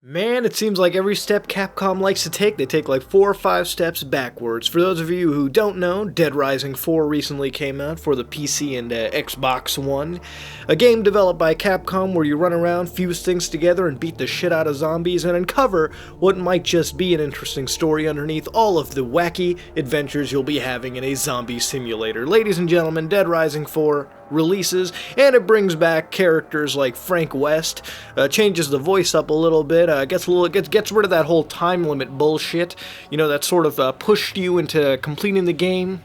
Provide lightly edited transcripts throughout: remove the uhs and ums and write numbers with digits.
Man, it seems like every step Capcom likes to take, they take like 4 or 5 steps backwards. For those of you who don't know, Dead Rising 4 recently came out for the PC and Xbox One. A game developed by Capcom where you run around, fuse things together, and beat the shit out of zombies and uncover what might just be an interesting story underneath all of the wacky adventures you'll be having in a zombie simulator. Ladies and gentlemen, Dead Rising 4 releases, and it brings back characters like Frank West, changes the voice up a little bit, gets rid of that whole time limit bullshit, you know, that sort of pushed you into completing the game,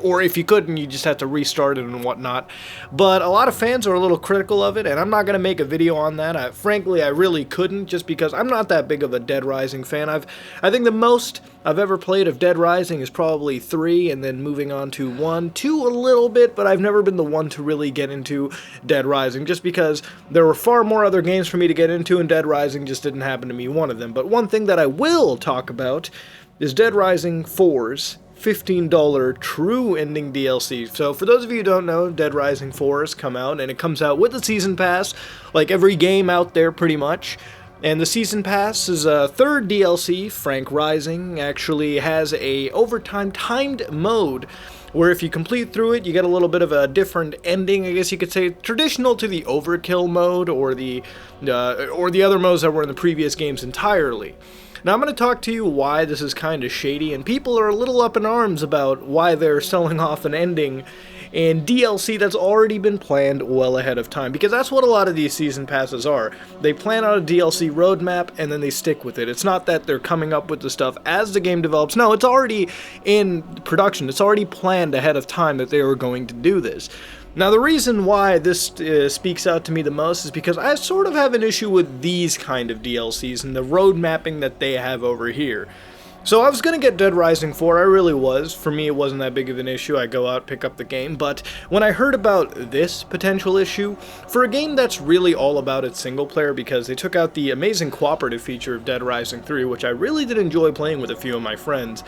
or if you couldn't, you just had to restart it and whatnot. But a lot of fans are a little critical of it, and I'm not going to make a video on that. Frankly, I really couldn't, just because I'm not that big of a Dead Rising fan. I think the most I've ever played of Dead Rising is probably 3, and then moving on to 1, 2 a little bit, but I've never been the one to really get into Dead Rising, just because there were far more other games for me to get into, and Dead Rising just didn't happen to be one of them. But one thing that I will talk about is Dead Rising 4's $15 true ending DLC. So for those of you who don't know, Dead Rising 4 has come out, and it comes out with a season pass, like every game out there pretty much. And the Season Pass is a third DLC. Frank Rising actually has a overtime timed mode where if you complete through it, you get a little bit of a different ending, I guess you could say, traditional to the Overkill mode or the other modes that were in the previous games entirely. Now I'm going to talk to you why this is kind of shady, and people are a little up in arms about why they're selling off an ending and DLC that's already been planned well ahead of time, because that's what a lot of these season passes are. They plan out a DLC roadmap and then they stick with it. It's not that they're coming up with the stuff as the game develops. No, it's already in production. It's already planned ahead of time that they were going to do this. Now, the reason why this speaks out to me the most is because I sort of have an issue with these kind of DLCs and the road mapping that they have over here. So I was going to get Dead Rising 4, I really was. For me, it wasn't that big of an issue. I go out, pick up the game. But when I heard about this potential issue, for a game that's really all about its single player, because they took out the amazing cooperative feature of Dead Rising 3, which I really did enjoy playing with a few of my friends.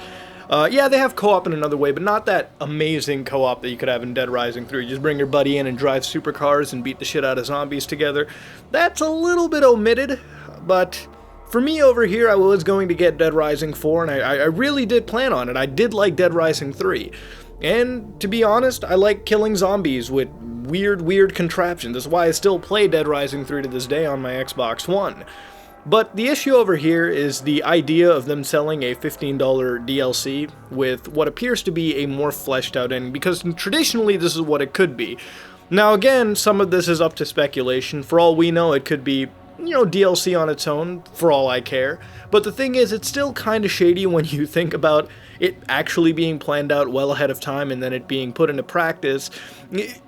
Yeah, they have co-op in another way, but not that amazing co-op that you could have in Dead Rising 3. Just bring your buddy in and drive supercars and beat the shit out of zombies together. That's a little bit omitted, but for me over here, I was going to get Dead Rising 4, and I really did plan on it. I did like Dead Rising 3. And to be honest, I like killing zombies with weird contraptions. That's why I still play Dead Rising 3 to this day on my Xbox One. But the issue over here is the idea of them selling a $15 DLC with what appears to be a more fleshed out ending, because traditionally this is what it could be. Now again, some of this is up to speculation. For all we know, it could be, you know, DLC on its own, for all I care. But the thing is, it's still kind of shady when you think about it actually being planned out well ahead of time and then it being put into practice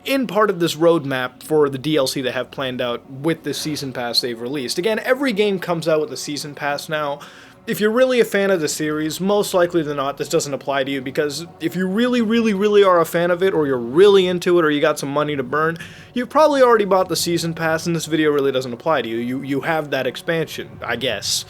in part of this roadmap for the DLC they have planned out with the Season Pass they've released. Again, every game comes out with a Season Pass now. If you're really a fan of the series, most likely than not, this doesn't apply to you, because if you really are a fan of it, or you're really into it, or you got some money to burn, you've probably already bought the Season Pass, and this video really doesn't apply to you. You have that expansion, I guess.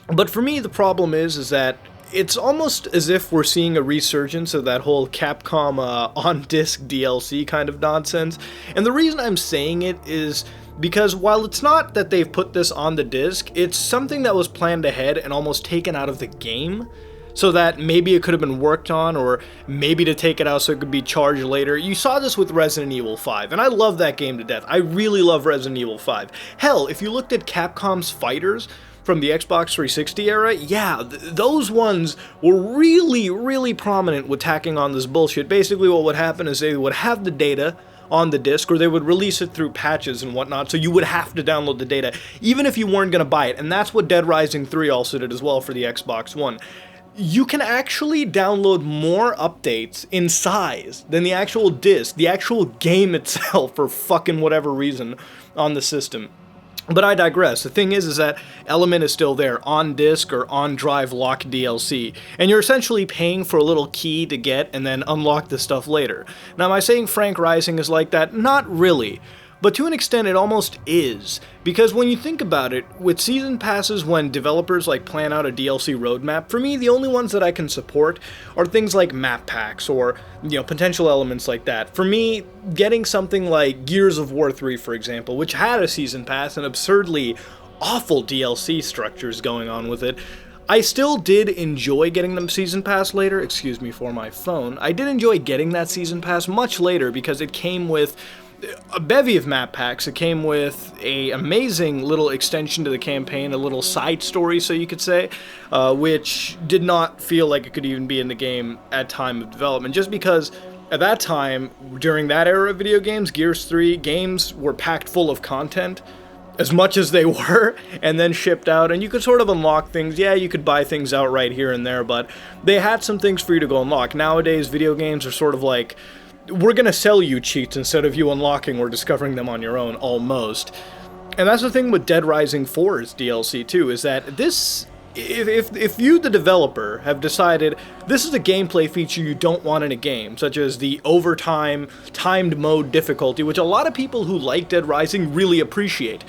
But for me, the problem is that it's almost as if we're seeing a resurgence of that whole Capcom on-disc DLC kind of nonsense. And the reason I'm saying it is because while it's not that they've put this on the disc, it's something that was planned ahead and almost taken out of the game, so that maybe it could have been worked on, or maybe to take it out so it could be charged later. You saw this with Resident Evil 5, and I love that game to death. I really love Resident Evil 5. Hell, if you looked at Capcom's fighters from the Xbox 360 era, yeah, those ones were really prominent with tacking on this bullshit. Basically what would happen is they would have the data on the disc, or they would release it through patches and whatnot, so you would have to download the data, even if you weren't going to buy it. And that's what Dead Rising 3 also did as well for the Xbox One. You can actually download more updates in size than the actual disc, the actual game itself, for fucking whatever reason on the system. But I digress. The thing is that element is still there, on disc or on drive lock DLC, and you're essentially paying for a little key to get and then unlock the stuff later. Now, am I saying Frank Rising is like that? Not really. But to an extent it almost is, because when you think about it, with season passes, when developers like plan out a DLC roadmap, for me the only ones that I can support are things like map packs or, you know, potential elements like that. For me, getting something like Gears of War 3, for example, which had a season pass, an absurdly awful DLC structures going on with it. I still did enjoy getting them Season Pass later, excuse me for my phone. I did enjoy getting that Season Pass much later because it came with a bevy of map packs. It came with a amazing little extension to the campaign, a little side story, so you could say, which did not feel like it could even be in the game at time of development, just because at that time, during that era of video games, Gears 3, games were packed full of content, as much as they were, and then shipped out, and you could sort of unlock things. Yeah, you could buy things outright here and there, but they had some things for you to go unlock. Nowadays, video games are sort of like, we're gonna sell you cheats instead of you unlocking or discovering them on your own, almost. And that's the thing with Dead Rising 4's DLC too, is that this, if you, the developer, have decided this is a gameplay feature you don't want in a game, such as the overtime, timed mode difficulty, which a lot of people who like Dead Rising really appreciate.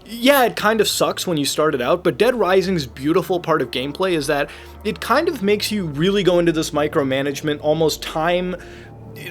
Yeah, it kind of sucks when you start it out, but Dead Rising's beautiful part of gameplay is that it kind of makes you really go into this micromanagement, almost time,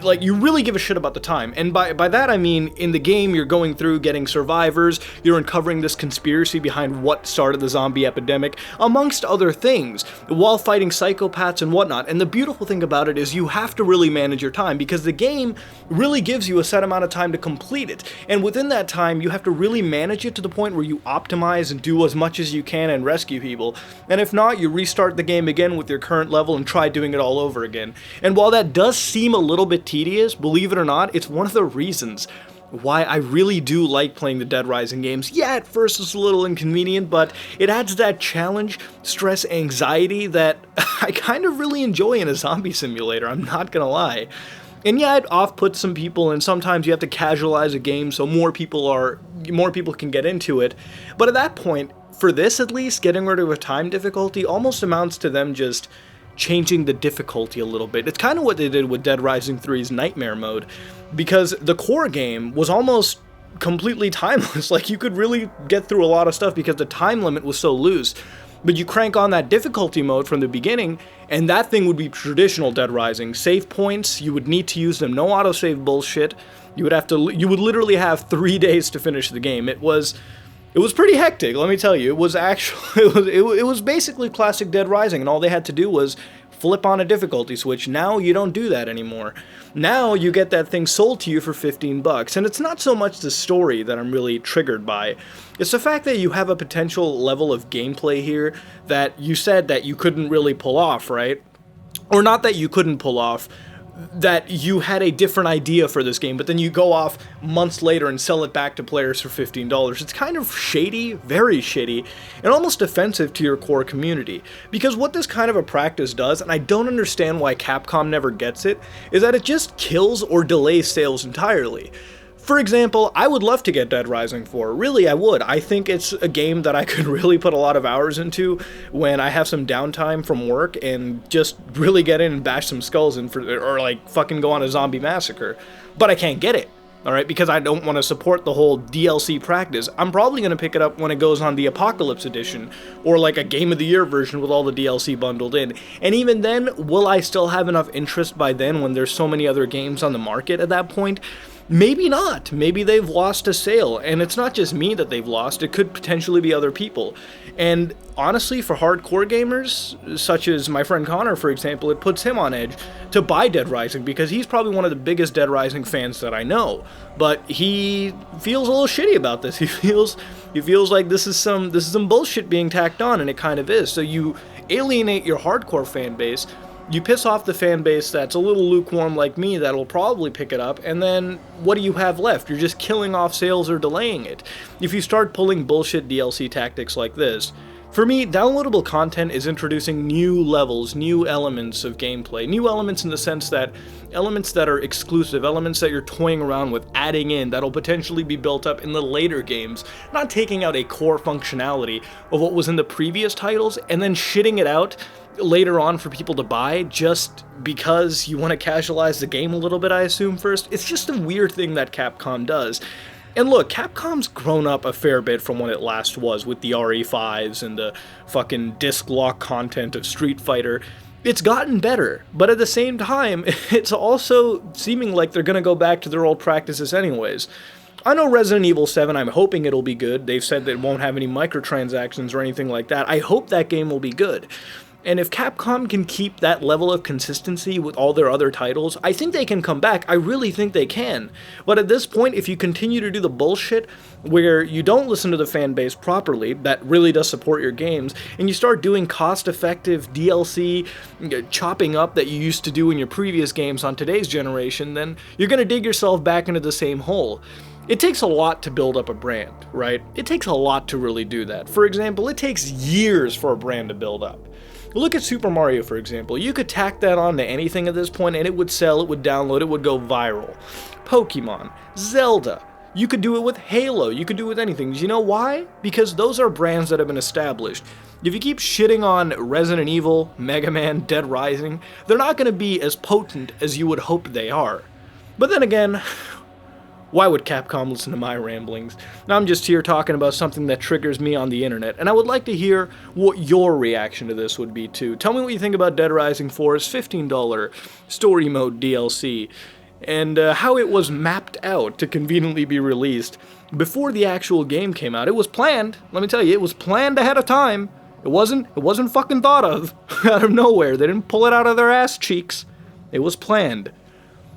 like, you really give a shit about the time. And by that I mean, in the game, you're going through getting survivors, you're uncovering this conspiracy behind what started the zombie epidemic, amongst other things, while fighting psychopaths and whatnot. And the beautiful thing about it is you have to really manage your time, because the game really gives you a set amount of time to complete it. And within that time, you have to really manage it to the point where you optimize and do as much as you can and rescue people. And if not, you restart the game again with your current level and try doing it all over again. And while that does seem a little bit tedious, believe it or not, it's one of the reasons why I really do like playing the Dead Rising games. Yeah, at first it's a little inconvenient, but it adds that challenge, stress, anxiety that I kind of really enjoy in a zombie simulator, I'm not gonna lie. And yeah, it off-puts some people, and sometimes you have to casualize a game so more people can get into it. But at that point, for this at least, getting rid of a time difficulty almost amounts to them just changing the difficulty a little bit. It's kind of what they did with Dead Rising 3's Nightmare mode, because the core game was almost completely timeless. Like, you could really get through a lot of stuff because the time limit was so loose. But you crank on that difficulty mode from the beginning, and that thing would be traditional Dead Rising. Save points, you would need to use them. No autosave bullshit. You would literally have 3 days to finish the game. It was pretty hectic, let me tell you. It was actually, it was basically classic Dead Rising, and all they had to do was flip on a difficulty switch. Now you don't do that anymore. Now you get that thing sold to you for $15, and it's not so much the story that I'm really triggered by. It's the fact that you have a potential level of gameplay here that you said that you couldn't really pull off, right? Or not that you couldn't pull off, that you had a different idea for this game, but then you go off months later and sell it back to players for $15. It's kind of shady, very shady, and almost offensive to your core community. Because what this kind of a practice does, and I don't understand why Capcom never gets it, is that it just kills or delays sales entirely. For example, I would love to get Dead Rising 4. Really, I would. I think it's a game that I could really put a lot of hours into when I have some downtime from work and just really get in and bash some skulls in, or like fucking go on a zombie massacre. But I can't get it, alright, because I don't want to support the whole DLC practice. I'm probably going to pick it up when it goes on the Apocalypse Edition, or like a Game of the Year version with all the DLC bundled in. And even then, will I still have enough interest by then when there's so many other games on the market at that point? Maybe not. Maybe they've lost a sale, and it's not just me that they've lost, it could potentially be other people. And honestly, for hardcore gamers, such as my friend Connor, for example, it puts him on edge to buy Dead Rising, because he's probably one of the biggest Dead Rising fans that I know. But he feels a little shitty about this. He feels like this is some bullshit being tacked on, and it kind of is. So you alienate your hardcore fan base, you piss off the fan base that's a little lukewarm like me that'll probably pick it up, and then what do you have left? You're just killing off sales or delaying it. If you start pulling bullshit DLC tactics like this, for me, downloadable content is introducing new levels, new elements of gameplay. New elements in the sense that elements that are exclusive, elements that you're toying around with, adding in, that'll potentially be built up in the later games, not taking out a core functionality of what was in the previous titles and then shitting it out later on for people to buy just because you want to casualize the game a little bit, I assume, first. It's just a weird thing that Capcom does. And look, Capcom's grown up a fair bit from what it last was with the RE5s and the fucking disc lock content of Street Fighter. It's gotten better, but at the same time, it's also seeming like they're gonna go back to their old practices anyways. I know Resident Evil 7, I'm hoping it'll be good. They've said that it won't have any microtransactions or anything like that. I hope that game will be good. And if Capcom can keep that level of consistency with all their other titles, I think they can come back. I really think they can. But at this point, if you continue to do the bullshit where you don't listen to the fan base properly, that really does support your games, and you start doing cost-effective DLC chopping up that you used to do in your previous games on today's generation, then you're going to dig yourself back into the same hole. It takes a lot to build up a brand, right? It takes a lot to really do that. For example, it takes years for a brand to build up. Look at Super Mario, for example. You could tack that on to anything at this point and it would sell, it would download, it would go viral. Pokemon, Zelda, you could do it with Halo, you could do it with anything. Do you know why? Because those are brands that have been established. If you keep shitting on Resident Evil, Mega Man, Dead Rising, they're not going to be as potent as you would hope they are. But then again, why would Capcom listen to my ramblings? I'm just here talking about something that triggers me on the internet, and I would like to hear what your reaction to this would be too. Tell me what you think about Dead Rising 4's $15 story mode DLC, and how it was mapped out to conveniently be released before the actual game came out. It was planned, let me tell you, it was planned ahead of time. It wasn't fucking thought of out of nowhere. They didn't pull it out of their ass cheeks. It was planned.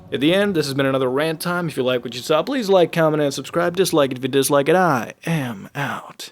At the end, this has been another rant time. If you like what you saw, please like, comment, and subscribe. Dislike it if you dislike it. I am out.